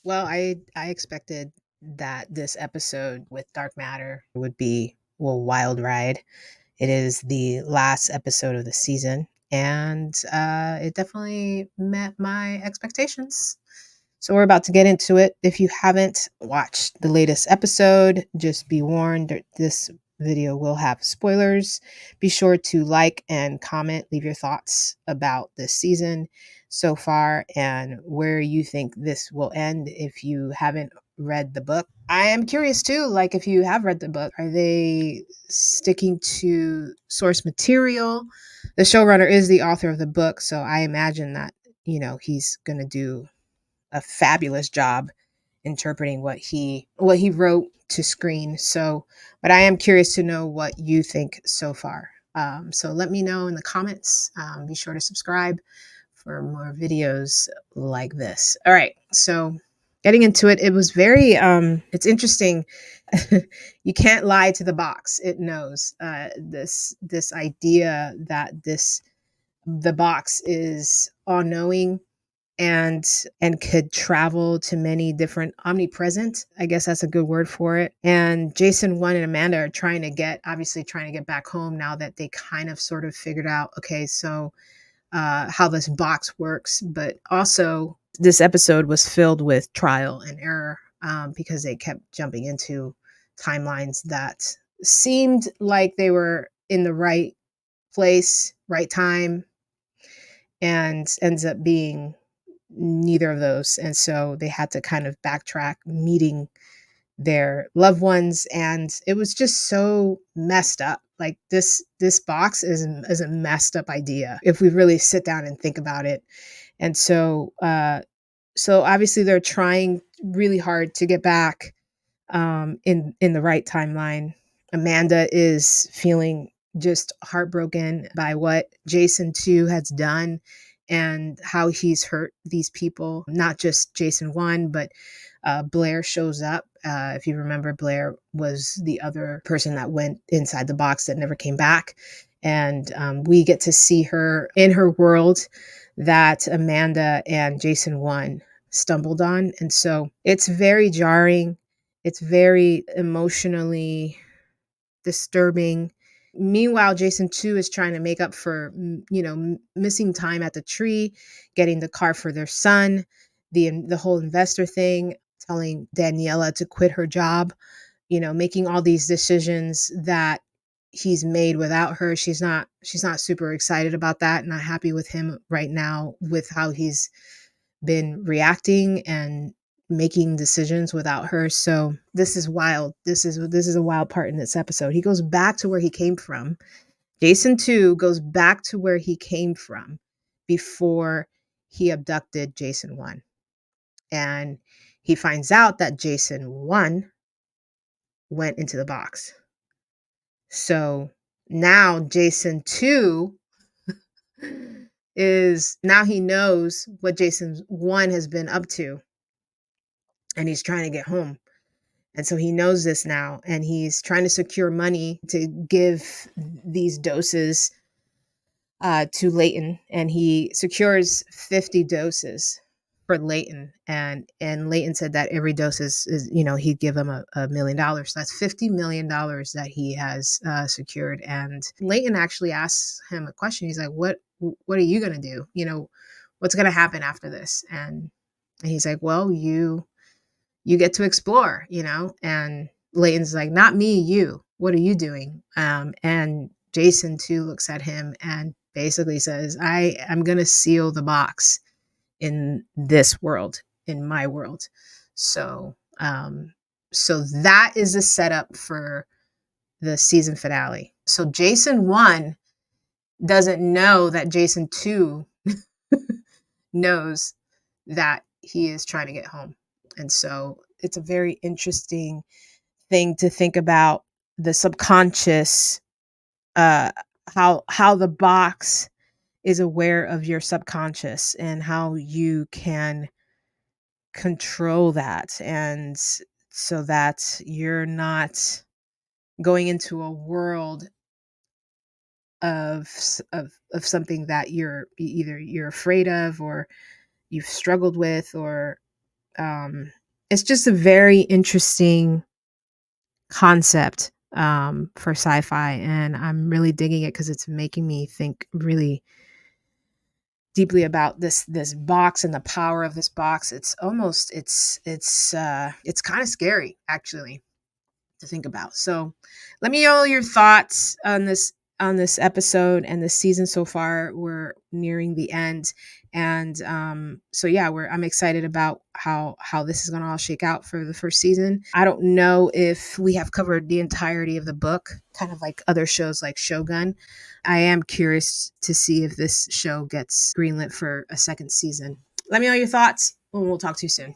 Well, I expected that this episode with Dark Matter would be a wild ride. It is the last episode of the season, and it definitely met my expectations. So we're about to get into it. If you haven't watched the latest episode, just be warned that this video will have spoilers. Be sure to like and comment, leave your thoughts about this season so far and where you think this will end if you haven't read the book. I am curious too, like if you have read the book, are they sticking to source material? The showrunner is the author of the book, so I imagine that, he's going to do a fabulous job interpreting what he wrote to screen. So, but I am curious to know what you think so far. So let me know in the comments. Be sure to subscribe for more videos like this. All right, so getting into it, it was very it's interesting. You can't lie to the box. It knows this idea that the box is all knowing and could travel to many different omnipresent, I guess that's a good word for it. And Jason, One, and Amanda are trying to get back home now that they kind of sort of figured out, okay, so how this box works. But also this episode was filled with trial and error, because they kept jumping into timelines that seemed like they were in the right place, right time, and ends up being neither of those. And so they had to kind of backtrack meeting their loved ones, and it was just so messed up. Like this box is a messed up idea if we really sit down and think about it. And so obviously they're trying really hard to get back in the right timeline. Amanda is feeling just heartbroken by what Jason 2 has done and how he's hurt these people, not just Jason 1, but Blair shows up. If you remember, Blair was the other person that went inside the box that never came back. And we get to see her in her world that Amanda and Jason 1 stumbled on. And so it's very jarring, it's very emotionally disturbing. Meanwhile, Jason 2 is trying to make up for, missing time at the tree, getting the car for their son, the whole investor thing, telling Daniela to quit her job, making all these decisions that he's made without her. She's not super excited about that, not happy with him right now with how he's been reacting and making decisions without her. So this is wild. This is a wild part in this episode. He goes back to where he came from. Jason 2 goes back to where he came from before he abducted Jason 1. And he finds out that Jason 1 went into the box. So now Jason 2 is now he knows what Jason 1 has been up to, and he's trying to get home. And so he knows this now, and he's trying to secure money to give these doses to Leighton, and he secures 50 doses for Leighton, and Leighton said that every dose is he'd give him $1 million. So that's $50 million that he has secured. And Leighton actually asks him a question. He's like, "What are you gonna do? What's gonna happen after this?" And he's like, "Well, you get to explore, and Leighton's like, not me, you, what are you doing? And Jason too looks at him and basically says, I'm going to seal the box in this world, in my world. So that is the setup for the season finale. So Jason 1 doesn't know that Jason 2 knows that he is trying to get home. And so it's a very interesting thing to think about, the subconscious, uh how the box is aware of your subconscious and how you can control that, and so that you're not going into a world of something that you're either you're afraid of or you've struggled with, or it's just a very interesting concept for sci-fi, and I'm really digging it because it's making me think really deeply about this box and the power of this box. It's almost it's kind of scary actually to think about. So let me know your thoughts on this episode and this season so far. We're nearing the end. And so yeah, I'm excited about how this is going to all shake out for the first season. I don't know if we have covered the entirety of the book, kind of like other shows like Shogun. I am curious to see if this show gets greenlit for a second season. Let me know your thoughts and we'll talk to you soon.